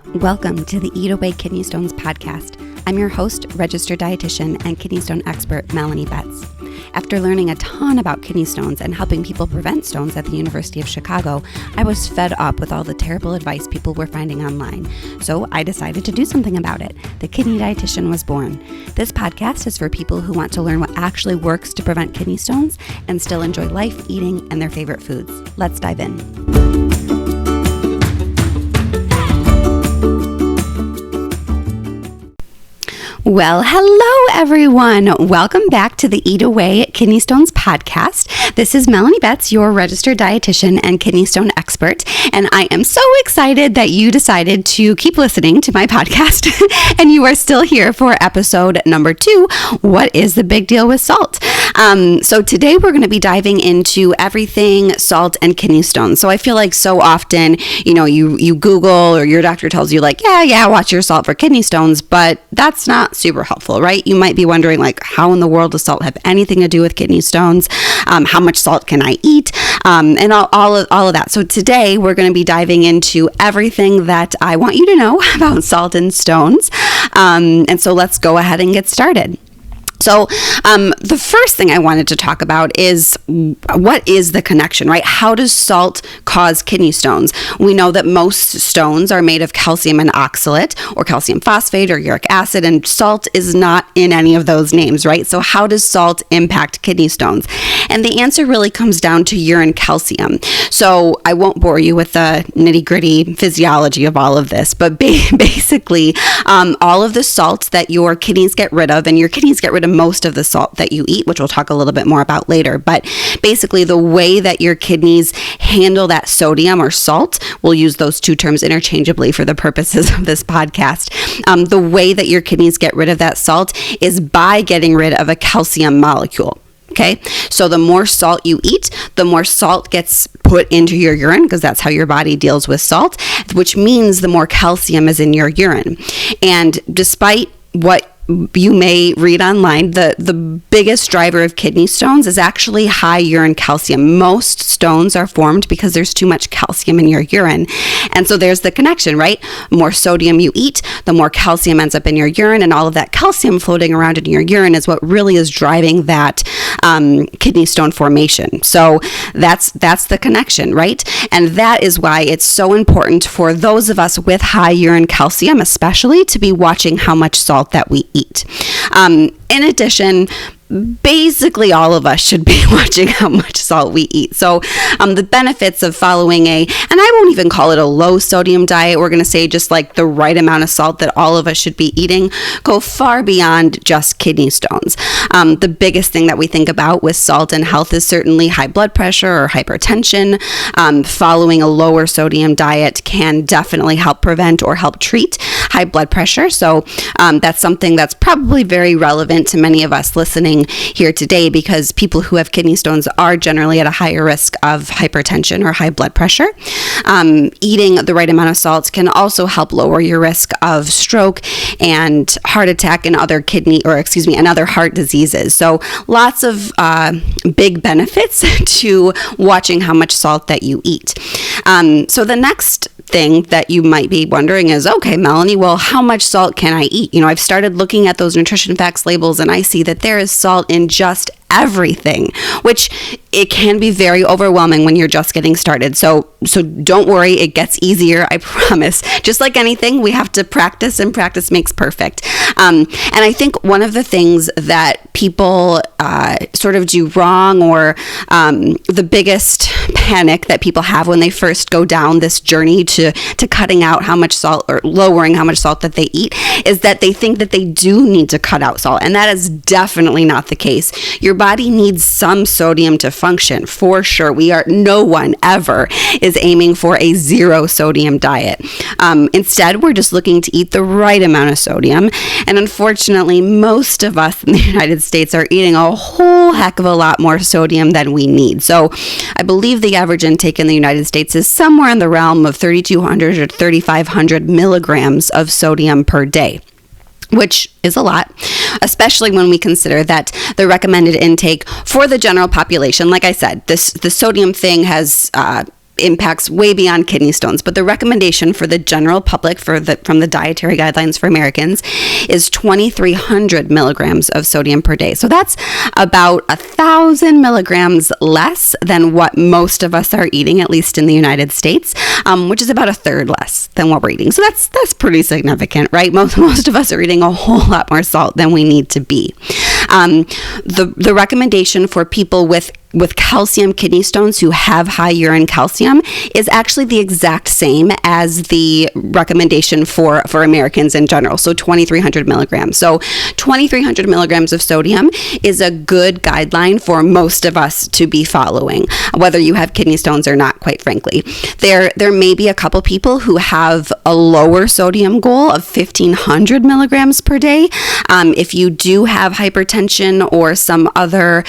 Welcome to the Eat Away Kidney Stones podcast. I'm your host, registered dietitian and kidney stone expert, Melanie Betts. After learning a ton about kidney stones and helping people prevent stones at the University of Chicago, I was fed up with all the terrible advice people were finding online. So I decided to do something about it. The Kidney Dietitian was born. This podcast is for people who want to learn what actually works to prevent kidney stones and still enjoy life, eating, and their favorite foods. Let's dive in. Well, hello everyone. Welcome back to the Eat Away Kidney Stones podcast. This is Melanie Betts, your registered dietitian and kidney stone expert, and I am so excited that you decided to keep listening to my podcast and you are still here for episode number 2, What is the Big Deal with Salt? So today we're going to be diving into everything salt and kidney stones. So I feel like so often, you Google or your doctor tells you like, yeah, watch your salt for kidney stones, but that's not super helpful, right? You might be wondering like, how in the world does salt have anything to do with kidney stones? How much salt can I eat? And all of that. So today we're going to be diving into everything that I want you to know about salt and stones. And so let's go ahead and get started. So the first thing I wanted to talk about is what is the connection, right? How does salt cause kidney stones? We know that most stones are made of calcium and oxalate or calcium phosphate or uric acid, and salt is not in any of those names, right? So how does salt impact kidney stones? And the answer really comes down to urine calcium. So I won't bore you with the nitty-gritty physiology of all of this, but basically all of the salts that your kidneys get rid of, and your kidneys get rid of most of the salt that you eat, which we'll talk a little bit more about later. But basically the way that your kidneys handle that sodium or salt, we'll use those two terms interchangeably for the purposes of this podcast. The way that your kidneys get rid of that salt is by getting rid of a calcium molecule. Okay, so the more salt you eat, the more salt gets put into your urine, because that's how your body deals with salt, which means the more calcium is in your urine. And despite what you may read online, the biggest driver of kidney stones is actually high urine calcium. Most stones are formed because there's too much calcium in your urine. And so there's the connection, right? The more sodium you eat, the more calcium ends up in your urine, and all of that calcium floating around in your urine is what really is driving that kidney stone formation. So that's the connection, right? And that is why it's so important for those of us with high urine calcium, especially, to be watching how much salt that we eat. In addition, basically all of us should be watching how much salt we eat. So the benefits of following and I won't even call it a low sodium diet, we're going to say just like the right amount of salt that all of us should be eating, go far beyond just kidney stones. The biggest thing that we think about with salt and health is certainly high blood pressure or hypertension. Following a lower sodium diet can definitely help prevent or help treat high blood pressure. So that's something that's probably very relevant to many of us listening here today, because people who have kidney stones are generally at a higher risk of hypertension or high blood pressure. Eating the right amount of salt can also help lower your risk of stroke and heart attack and other and other heart diseases. So lots of big benefits to watching how much salt that you eat. So the next thing that you might be wondering is, okay, Melanie, well, how much salt can I eat? I've started looking at those nutrition facts labels and I see that there is salt in just everything, which it can be very overwhelming when you're just getting started. So don't worry, it gets easier, I promise. Just like anything, we have to practice, and practice makes perfect. And I think one of the things that people sort of do wrong, or the biggest panic that people have when they first go down this journey to cutting out how much salt or lowering how much salt that they eat, is that they think that they do need to cut out salt. And that is definitely not the case. Your body needs some sodium to function, for sure. No one ever is aiming for a zero sodium diet. Instead, we're just looking to eat the right amount of sodium. And unfortunately, most of us in the United States are eating a whole heck of a lot more sodium than we need. So I believe the average intake in the United States is somewhere in the realm of 3,200 or 3,500 milligrams of sodium per day, which is a lot, especially when we consider that the recommended intake for the general population, like I said, the sodium thing has impacts way beyond kidney stones. But the recommendation for the general public from the Dietary Guidelines for Americans is 2,300 milligrams of sodium per day. So that's about 1,000 milligrams less than what most of us are eating, at least in the United States, which is about a third less than what we're eating. So that's pretty significant, right? Most of us are eating a whole lot more salt than we need to be. The recommendation for people with calcium kidney stones who have high urine calcium is actually the exact same as the recommendation for Americans in general. So 2,300 milligrams. So 2,300 milligrams of sodium is a good guideline for most of us to be following, whether you have kidney stones or not, quite frankly. There may be a couple people who have a lower sodium goal of 1,500 milligrams per day. If you do have hypertension or some other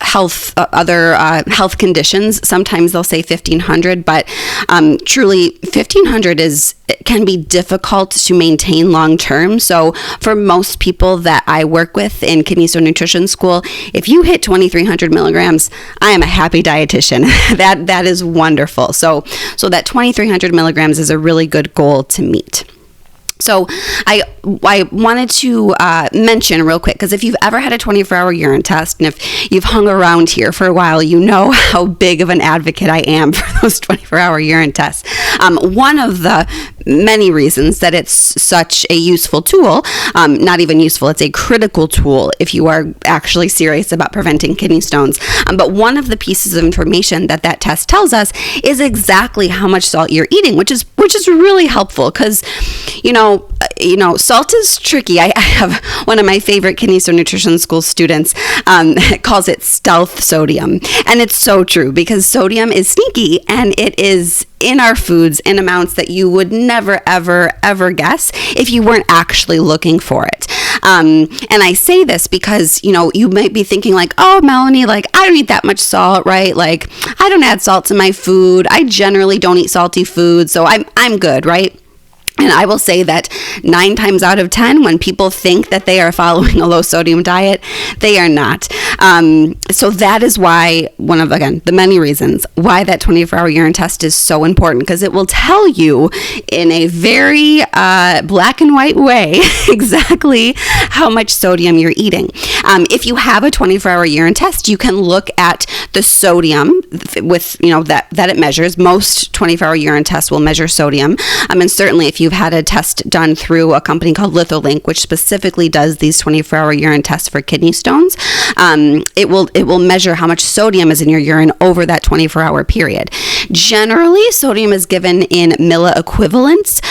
health conditions, sometimes they'll say 1,500, but truly 1,500 can be difficult to maintain long term. So for most people that I work with in Kidney Stone Nutrition School, if you hit 2,300 milligrams, I am a happy dietitian. That is wonderful. So that 2,300 milligrams is a really good goal to meet. So I wanted to mention real quick, because if you've ever had a 24-hour urine test, and if you've hung around here for a while, you know how big of an advocate I am for those 24-hour urine tests. One of the many reasons that it's such a useful tool, not even useful, it's a critical tool if you are actually serious about preventing kidney stones. But one of the pieces of information that test tells us is exactly how much salt you're eating, which is really helpful, because salt is tricky. I have one of my favorite Kidney Stone Nutrition School students calls it stealth sodium. And it's so true, because sodium is sneaky, and it is in our foods in amounts that you would never, ever, ever guess if you weren't actually looking for it. And I say this because, you might be thinking like, oh, Melanie, like, I don't eat that much salt, right? Like, I don't add salt to my food. I generally don't eat salty food, so I'm good, right? And I will say that 9 times out of 10, when people think that they are following a low sodium diet, they are not. So that is why, one of, again, the many reasons why that 24-hour urine test is so important, because it will tell you in a very black and white way exactly how much sodium you're eating. If you have a 24-hour urine test, you can look at the sodium with, that it measures. Most 24-hour urine tests will measure sodium. And certainly if you've had a test done through a company called Litholink, which specifically does these 24-hour urine tests for kidney stones, it will measure how much sodium is in your urine over that 24-hour period. Generally, sodium is given in milliequivalents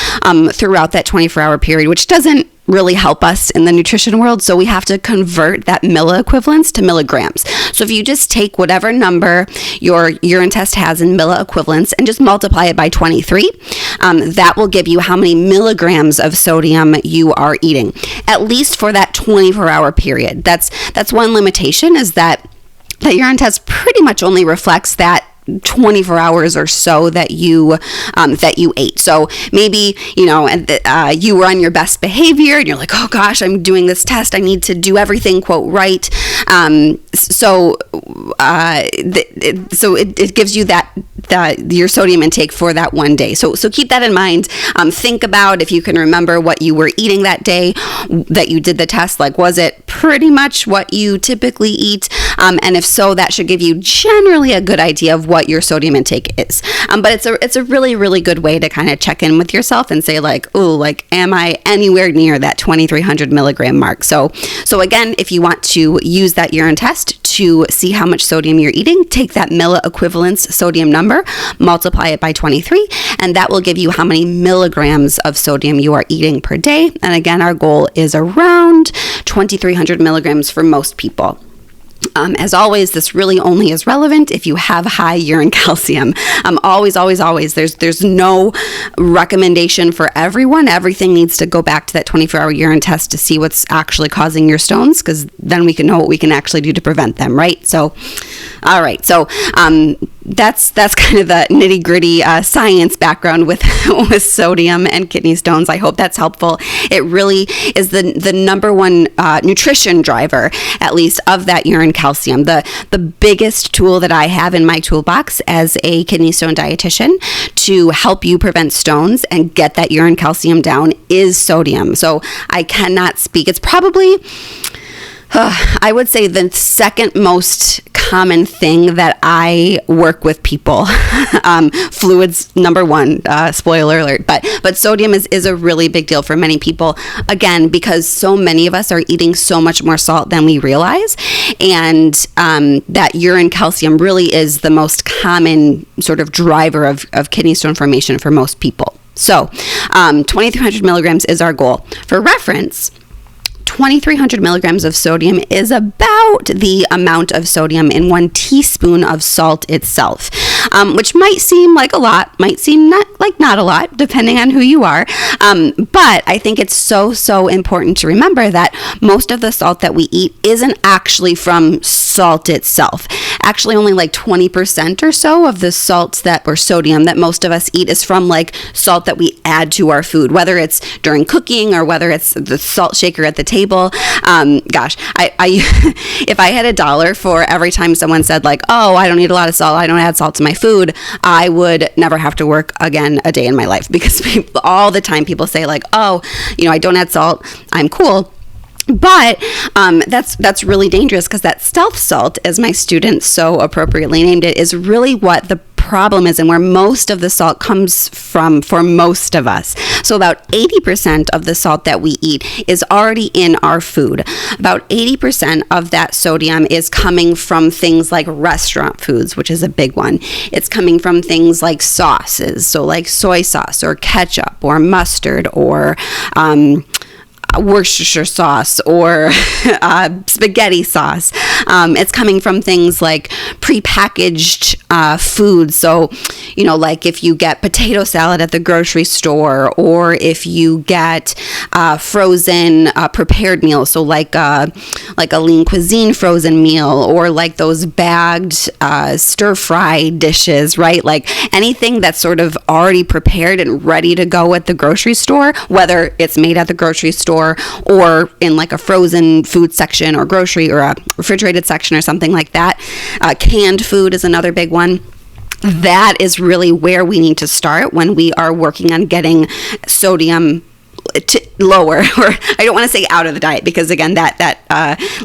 throughout that 24-hour period, which doesn't really help us in the nutrition world. So we have to convert that milliequivalents to milligrams. So if you just take whatever number your urine test has in milliequivalents and just multiply it by 23, that will give you how many milligrams of sodium you are eating, at least for that 24-hour period. That's one limitation, is that urine test pretty much only reflects that 24 hours or so that you ate. So maybe you were on your best behavior and you're like, oh gosh, I'm doing this test, I need to do everything quote right. So it gives you that your sodium intake for that one day. So keep that in mind. Think about if you can remember what you were eating that day that you did the test. Like, was it pretty much what you typically eat? And if so, that should give you generally a good idea of what your sodium intake is. But it's a really, really good way to kind of check in with yourself and say like, oh, like, am I anywhere near that 2,300 milligram mark? So again, if you want to use that urine test to see how much sodium you're eating, take that milliequivalence sodium number, multiply it by 23, and that will give you how many milligrams of sodium you are eating per day. And again, our goal is around 2,300 milligrams for most people. As always, this really only is relevant if you have high urine calcium. Always, there's no recommendation for everyone. Everything needs to go back to that 24-hour urine test to see what's actually causing your stones, because then we can know what we can actually do to prevent them, right? So, all right. So, that's kind of the nitty gritty science background with with sodium and kidney stones. I hope that's helpful. It really is the number one nutrition driver, at least, of that urine calcium. The biggest tool that I have in my toolbox as a kidney stone dietitian to help you prevent stones and get that urine calcium down is sodium. So I cannot speak. It's probably, I would say, the second most common thing that I work with people. Fluids, number one, spoiler alert, but sodium is a really big deal for many people, again, because so many of us are eating so much more salt than we realize, and that urine calcium really is the most common sort of driver of kidney stone formation for most people. So 2,300 milligrams is our goal. For reference, 2,300 milligrams of sodium is about the amount of sodium in 1 teaspoon of salt itself, which might seem like a lot, might seem not a lot, depending on who you are. But I think it's so important to remember that most of the salt that we eat isn't actually from salt itself. Actually, only like 20% or so of the salts or sodium that most of us eat is from like salt that we add to our food, whether it's during cooking or whether it's the salt shaker at the table. I if I had $1 for every time someone said like, oh, I don't eat a lot of salt, I don't add salt to my food, I would never have to work again a day in my life, because all the time people say like, oh, I don't add salt, I'm cool. But that's really dangerous, because that stealth salt, as my students so appropriately named it, is really what the problem is and where most of the salt comes from for most of us. So about 80% of the salt that we eat is already in our food. About 80% of that sodium is coming from things like restaurant foods, which is a big one. It's coming from things like sauces, so like soy sauce or ketchup or mustard or Worcestershire sauce or spaghetti sauce. It's coming from things like prepackaged foods. So, like if you get potato salad at the grocery store, or if you get frozen prepared meals, so like a lean cuisine frozen meal, or like those bagged stir-fry dishes, right? Like anything that's sort of already prepared and ready to go at the grocery store, whether it's made at the grocery store or in like a frozen food section or grocery or a refrigerated section or something like that. Canned food is another big one. That is really where we need to start when we are working on getting sodium lower, or I don't want to say out of the diet, because again, that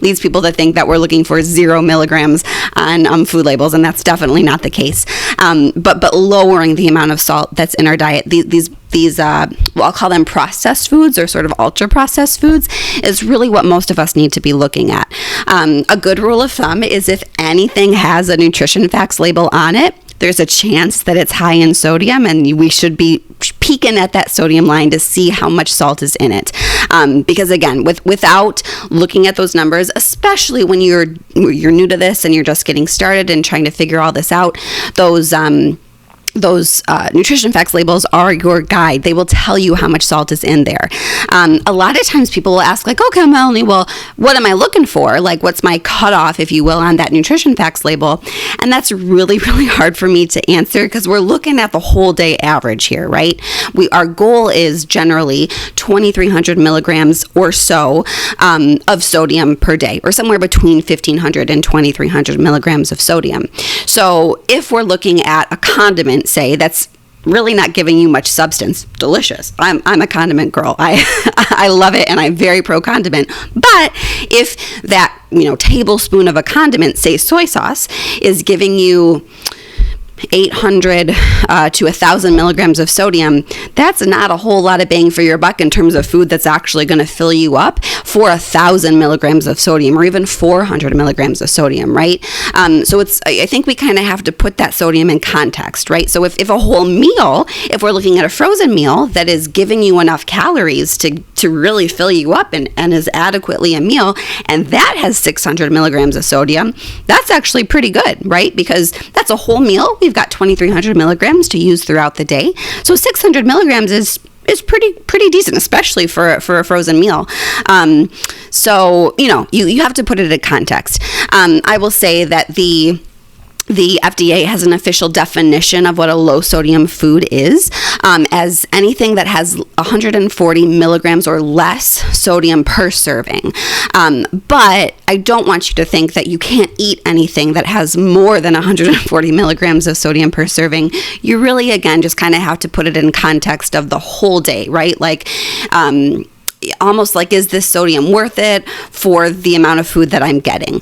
leads people to think that we're looking for 0 milligrams on food labels, and that's definitely not the case. But lowering the amount of salt that's in our diet, these well, I'll call them processed foods, or sort of ultra processed foods, is really what most of us need to be looking at. A good rule of thumb is if anything has a nutrition facts label on it, there's a chance that it's high in sodium, and we should be peeking at that sodium line to see how much salt is in it. Because again, without looking at those numbers, especially when you're new to this and you're just getting started and trying to figure all this out, those nutrition facts labels are your guide. They will tell you how much salt is in there. A lot of times people will ask like, okay, Melanie, well, what am I looking for? Like, what's my cutoff, if you will, on that nutrition facts label? And that's really, really hard for me to answer, because we're looking at the whole day average here, right? Our goal is generally 2,300 milligrams or so of sodium per day, or somewhere between 1,500 and 2,300 milligrams of sodium. So if we're looking at a condiment, say, that's really not giving you much substance, delicious. I'm a condiment girl. I love it, and I'm very pro condiment. But if that tablespoon of a condiment, say soy sauce, is giving you 800 to 1,000 milligrams of sodium, that's not a whole lot of bang for your buck in terms of food that's actually going to fill you up for 1,000 milligrams of sodium, or even 400 milligrams of sodium, right? So I think we kind of have to put that sodium in context, right? So if a whole meal, if we're looking at a frozen meal that is giving you enough calories to really fill you up and is adequately a meal, and that has 600 milligrams of sodium, that's actually pretty good, right? Because that's a whole meal. We've got 2,300 milligrams to use throughout the day. So 600 milligrams is pretty decent, especially for a frozen meal. So, you have to put it in context. I will say that the the FDA has an official definition of what a low sodium food is, as anything that has 140 milligrams or less sodium per serving. But I don't want you to think that you can't eat anything that has more than 140 milligrams of sodium per serving. You really, again, just kind of have to put it in context of the whole day, right? Like, almost like, is this sodium worth it for the amount of food that I'm getting?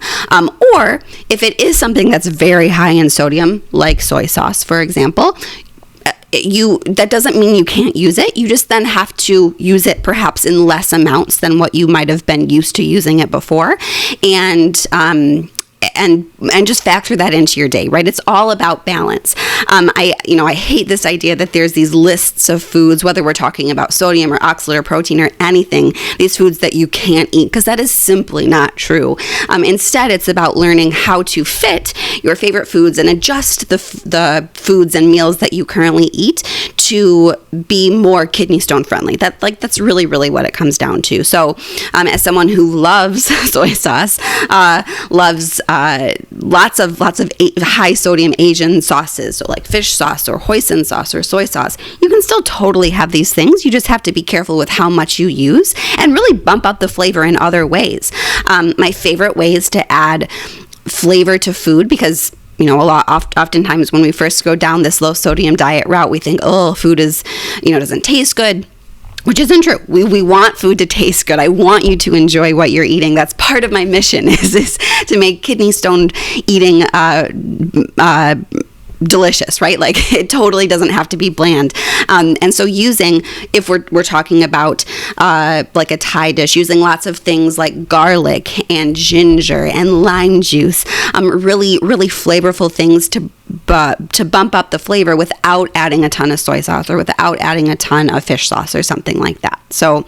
Or if it is something that's very high in sodium, like soy sauce, for example, that doesn't mean you can't use it. You just then have to use it perhaps in less amounts than what you might have been used to using it before. And just factor that into your day, right? It's all about balance. I hate this idea that there's these lists of foods, whether we're talking about sodium or oxalate or protein or anything, these foods that you can't eat, because that is simply not true. Instead, it's about learning how to fit your favorite foods and adjust the foods and meals that you currently eat to be more kidney stone friendly. That's really, really what it comes down to. So, as someone who loves soy sauce, loves lots of high sodium Asian sauces, so like fish sauce or hoisin sauce or soy sauce, you can still totally have these things. You just have to be careful with how much you use and really bump up the flavor in other ways. My favorite ways to add flavor to food, because oftentimes when we first go down this low sodium diet route, we think, oh, food is, doesn't taste good. Which isn't true. We want food to taste good. I want you to enjoy what you're eating. That's part of my mission is to make kidney stone eating delicious, right? Like, it totally doesn't have to be bland. And so if we're talking about like a Thai dish, using lots of things like garlic and ginger and lime juice, really, really flavorful things to bump up the flavor without adding a ton of soy sauce or without adding a ton of fish sauce or something like that. So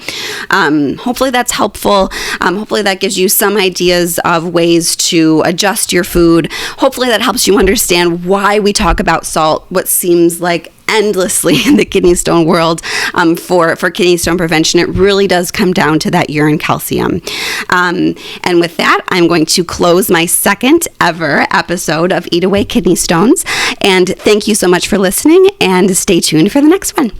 hopefully that's helpful. Hopefully that gives you some ideas of ways to adjust your food. Hopefully that helps you understand why we talk about salt, what seems like endlessly in the kidney stone world for kidney stone prevention. It really does come down to that urine calcium. And with that, I'm going to close my second ever episode of Eat Away Kidney Stones. And thank you so much for listening, and stay tuned for the next one.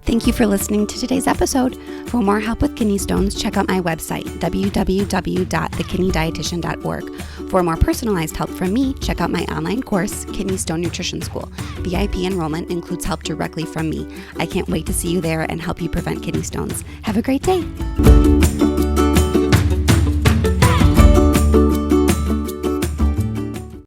Thank you for listening to today's episode. For more help with kidney stones, check out my website, www.thekidneydietitian.org. For more personalized help from me, check out my online course, Kidney Stone Nutrition School. VIP enrollment includes help directly from me. I can't wait to see you there and help you prevent kidney stones. Have a great day.